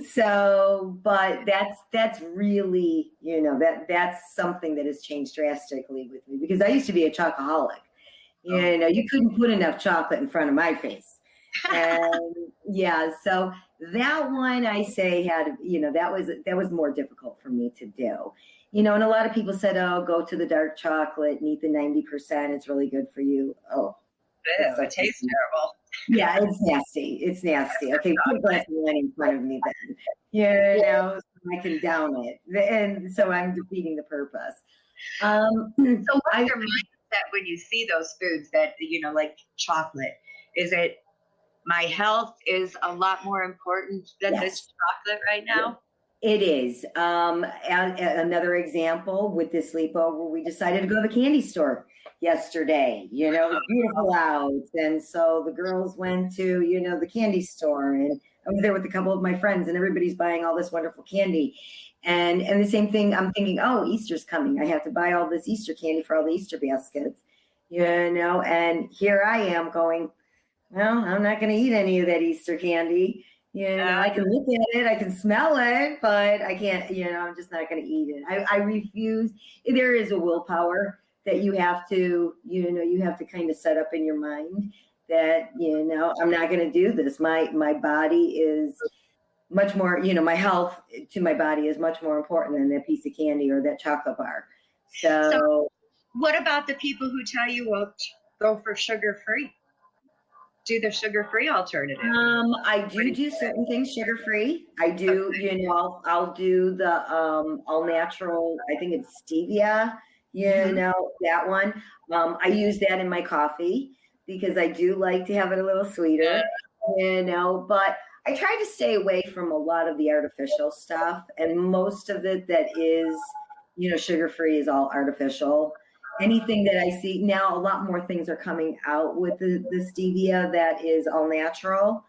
So, but that's really, that's something that has changed drastically with me, because I used to be a chocoholic. You couldn't put enough chocolate in front of my face. And so that one, I say, had, that was more difficult for me to do. And a lot of people said, oh, go to the dark chocolate and eat the 90%. It's really good for you. Oh, it tastes terrible. Yeah, it's nasty. It's nasty. Okay, put a glass of wine in front of me then. So I can down it. And so I'm defeating the purpose. So what's your mindset when you see those foods that, like chocolate? Is it, my health is a lot more important than this chocolate right now? It is. Another example with this sleepover, we decided to go to the candy store yesterday. It was beautiful out. And so the girls went to, the candy store, and I was there with a couple of my friends, and everybody's buying all this wonderful candy. And the same thing, I'm thinking, oh, Easter's coming. I have to buy all this Easter candy for all the Easter baskets, and here I am going, well, I'm not going to eat any of that Easter candy. I can look at it, I can smell it, but I can't, I'm just not going to eat it. I refuse. There is a willpower that you have to, you have to kind of set up in your mind that, I'm not going to do this. My body is much more, my health to my body is much more important than that piece of candy or that chocolate bar. So what about the people who tell you, well, go for sugar-free? Do the sugar-free alternative? I do certain things sugar-free. I do, I'll do the all natural, I think it's stevia, that one. I use that in my coffee because I do like to have it a little sweeter, but I try to stay away from a lot of the artificial stuff, and most of it that is, sugar-free is all artificial. Anything that I see now, a lot more things are coming out with the stevia that is all natural,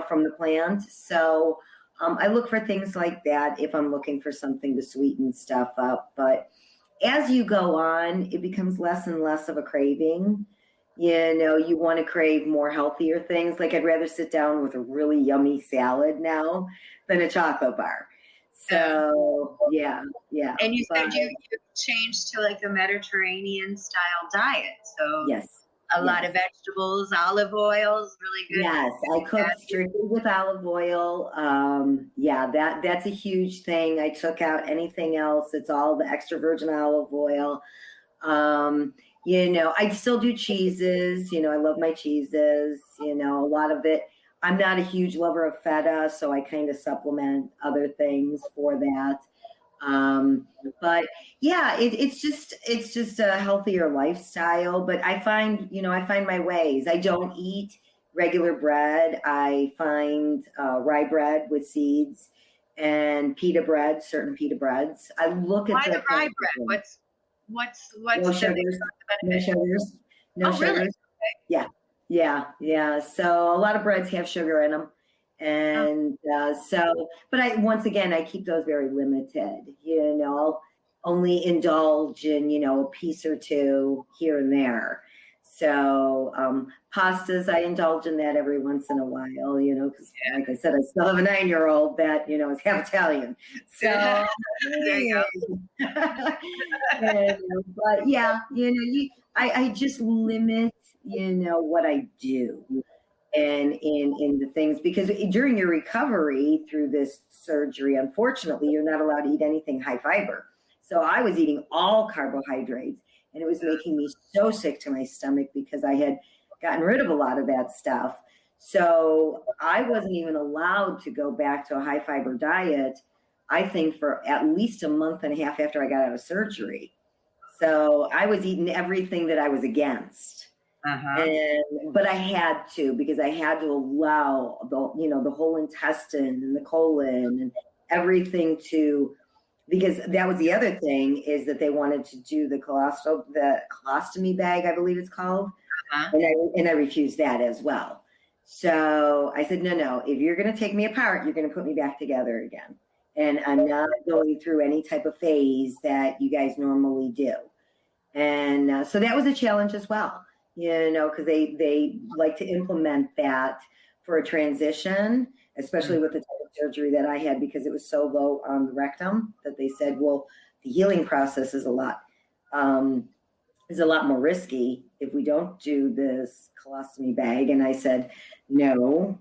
from the plant. So I look for things like that if I'm looking for something to sweeten stuff up. But as you go on, it becomes less and less of a craving. You want to crave more healthier things. Like, I'd rather sit down with a really yummy salad now than a chocolate bar. So, yeah. And you said you changed to like a Mediterranean style diet. So a lot of vegetables, olive oils, really good. Yes, I cook strictly with olive oil. That's a huge thing. I took out anything else. It's all the extra virgin olive oil. I still do cheeses. I love my cheeses. A lot of it. I'm not a huge lover of feta, so I kind of supplement other things for that. But yeah, it's just a healthier lifestyle. But I find my ways. I don't eat regular bread. I find rye bread with seeds and pita bread, certain pita breads. I look at the rye bread. What's no sugars? No sugars. No sugars. Really? Okay. Yeah. So a lot of breads have sugar in them. And but I keep those very limited, I'll only indulge in, a piece or two here and there. So pastas, I indulge in that every once in a while, because like I said, I still have a 9-year-old that, is half Italian. So, there you go. But yeah, I just limit, what I do. And in the things, because during your recovery through this surgery, unfortunately, you're not allowed to eat anything high fiber. So I was eating all carbohydrates, and it was making me so sick to my stomach because I had gotten rid of a lot of that stuff. So I wasn't even allowed to go back to a high fiber diet, I think, for at least a month and a half after I got out of surgery. So I was eating everything that I was against. But I had to, because I had to allow the whole intestine and the colon and everything because that was the other thing, is that they wanted to do the colostomy bag, I believe it's called. And I refused that as well. So I said, no, if you're going to take me apart, you're going to put me back together again. And I'm not going through any type of phase that you guys normally do. And so that was a challenge as well, because they like to implement that for a transition, especially with the type of surgery that I had, because it was so low on the rectum that they said, well, the healing process is a lot more risky if we don't do this colostomy bag. And I said, no,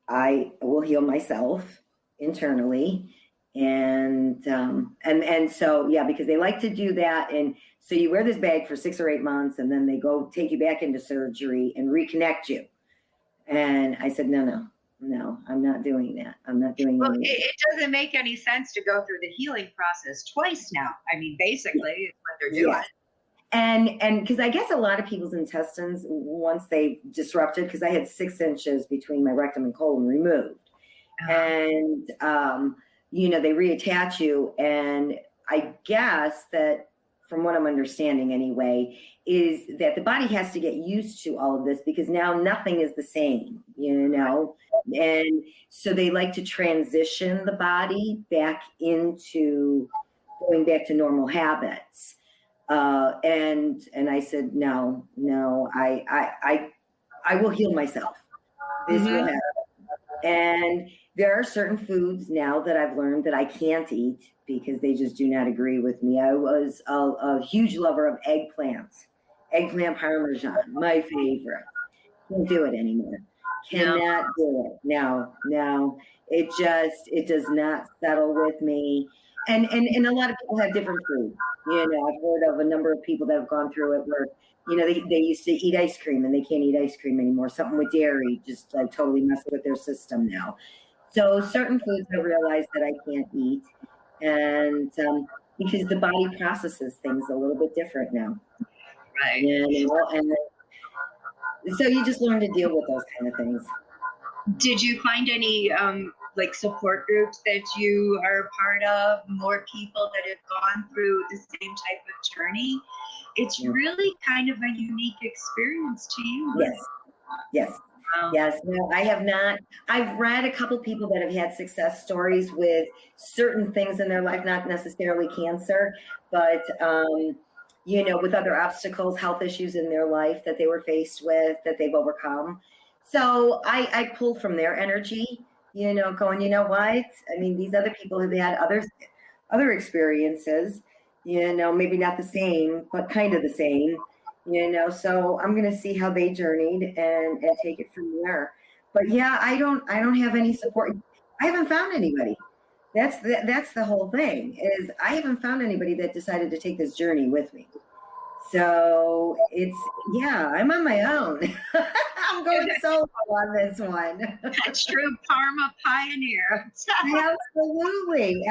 I will heal myself internally. And so, yeah, because they like to do that. And so you wear this bag for 6 or 8 months, and then they go take you back into surgery and reconnect you. And I said, no, I'm not doing that. I'm not doing that. Well, it doesn't make any sense to go through the healing process twice now. I mean, basically, it's what they're doing. Yes. And because I guess a lot of people's intestines, once they disrupted, because I had 6 inches between my rectum and colon removed. And, they reattach you. And I guess that, from what I'm understanding anyway, is that the body has to get used to all of this, because now nothing is the same, and so they like to transition the body back into going back to normal habits. And I said, no, I will heal myself. This will happen. And there are certain foods now that I've learned that I can't eat because they just do not agree with me. I was a huge lover of eggplant parmesan, my favorite. Can't do it anymore. Cannot do it. No. It does not settle with me. And a lot of people have different food. I've heard of a number of people that have gone through it where, they used to eat ice cream and they can't eat ice cream anymore. Something with dairy, just like totally messing with their system now. So certain foods I realized that I can't eat. And because the body processes things a little bit different now. Right. And so you just learn to deal with those kind of things. Did you find any support groups that you are part of, more people that have gone through the same type of journey? It's really kind of a unique experience to you. Yes. Yes. No, I have not. I've read a couple people that have had success stories with certain things in their life, not necessarily cancer, but, with other obstacles, health issues in their life that they were faced with, that they've overcome. So I pulled from their energy, going, what? I mean, these other people have had other experiences, maybe not the same, but kind of the same. So I'm going to see how they journeyed and take it from there. But yeah, I don't have any support. I haven't found anybody. That's the whole thing, is I haven't found anybody that decided to take this journey with me. So I'm on my own. I'm going solo on this one. That's true, Karma pioneer. Absolutely.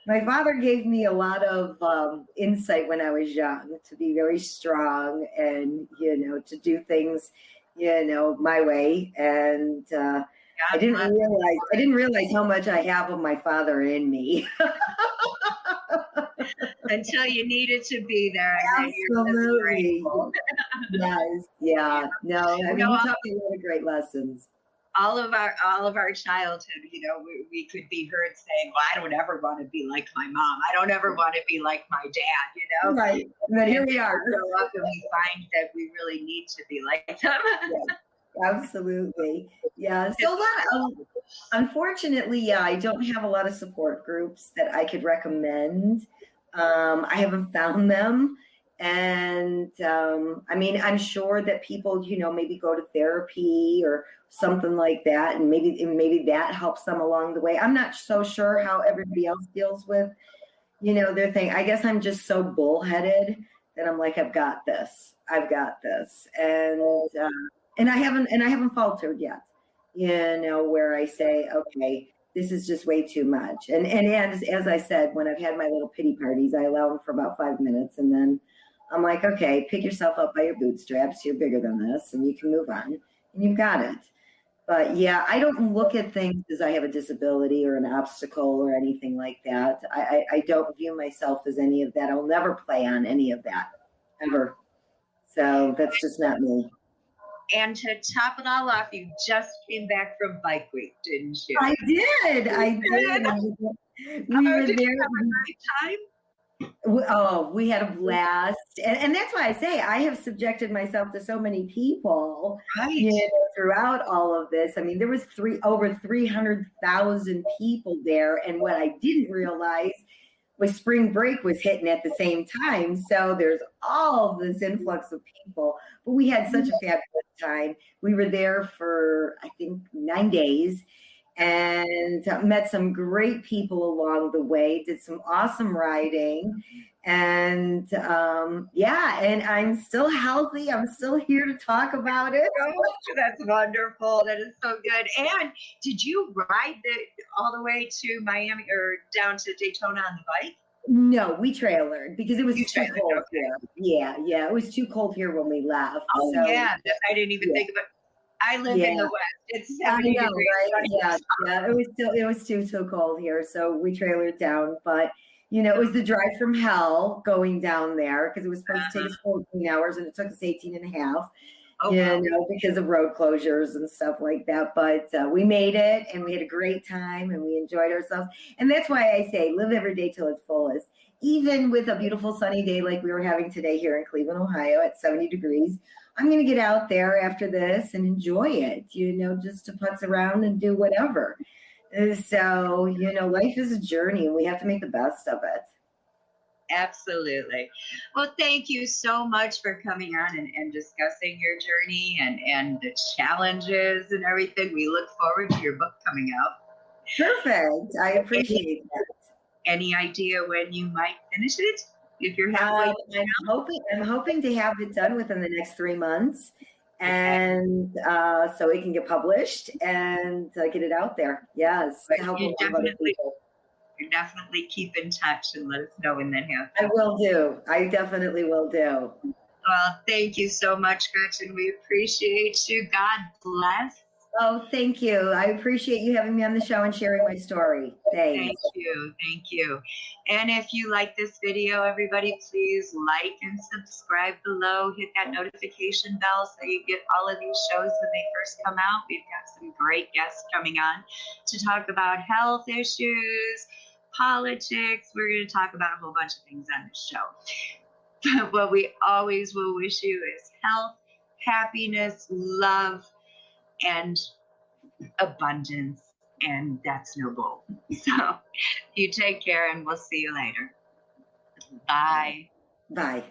My father gave me a lot of insight when I was young to be very strong and, to do things, my way. And I didn't realize how much I have of my father in me. Until you needed to be there. Absolutely. Yes. Yeah. No, I mean, you taught me a lot of great lessons. All of our childhood, we could be heard saying, well, I don't ever want to be like my mom. I don't ever want to be like my dad, Right. But here we are. Grow up and we find that we really need to be like them. Yeah, absolutely. Yeah. So unfortunately, I don't have a lot of support groups that I could recommend. I haven't found them. And I'm sure that people, maybe go to therapy or something like that, and maybe that helps them along the way. I'm not so sure how everybody else deals with, their thing. I guess I'm just so bullheaded that I'm like, I've got this, and I haven't faltered yet, where I say, okay, this is just way too much. And as I said, when I've had my little pity parties, I allow them for about 5 minutes, and then I'm like, okay, pick yourself up by your bootstraps. You're bigger than this, and you can move on, and you've got it. But yeah, I don't look at things as I have a disability or an obstacle or anything like that. I don't view myself as any of that. I'll never play on any of that, ever. So that's just not me. And to top it all off, you just came back from Bike Week, didn't you? I did. I did. We were Did there. you have a great time? Oh, we had a blast. And that's why I say I have subjected myself to so many people, Right. throughout all of this. I mean, there was over 300,000 people there. And what I didn't realize was spring break was hitting at the same time. So there's all this influx of people. But we had such a fabulous time. We were there for, I think, 9 days. And met some great people along the way, did some awesome riding. And and I'm still healthy. I'm still here to talk about it. Oh, that's wonderful. That is so good. And did you ride all the way to Miami or down to Daytona on the bike? No, we trailered because it was too cold Okay. here. Yeah, it was too cold here when we left. Oh, so, yeah. I didn't even think about it. I live in the West. It's 70 I know, degrees. right? Yeah. It was too cold here, so we trailered down. But it was the drive from hell going down there because it was supposed to take us 14 hours, and it took us 18 and a half. Oh, wow. Because of road closures and stuff like that. But we made it, and we had a great time, and we enjoyed ourselves. And that's why I say live every day till its fullest. Even with a beautiful sunny day like we were having today here in Cleveland, Ohio at 70 degrees, I'm going to get out there after this and enjoy it, just to putz around and do whatever. So, life is a journey, and we have to make the best of it. Absolutely. Well, thank you so much for coming on and discussing your journey and the challenges and everything. We look forward to your book coming out. Perfect. I appreciate that. Any idea when you might finish it? If you're halfway, I'm hoping to have it done within the next 3 months, and so it can get published and get it out there. Yes, to help a lot of other people. You definitely keep in touch and let us know when that happens. I will do. I definitely will do. Well, thank you so much, Gretchen. We appreciate you. God bless. Oh, thank you. I appreciate you having me on the show and sharing my story. Thanks. Thank you. And if you like this video, everybody, please like and subscribe below. Hit that notification bell so you get all of these shows when they first come out. We've got some great guests coming on to talk about health issues, politics. We're going to talk about a whole bunch of things on this show. But what we always will wish you is health, happiness, love, and abundance, and that's no bull. So you take care, and we'll see you later. Bye. Bye.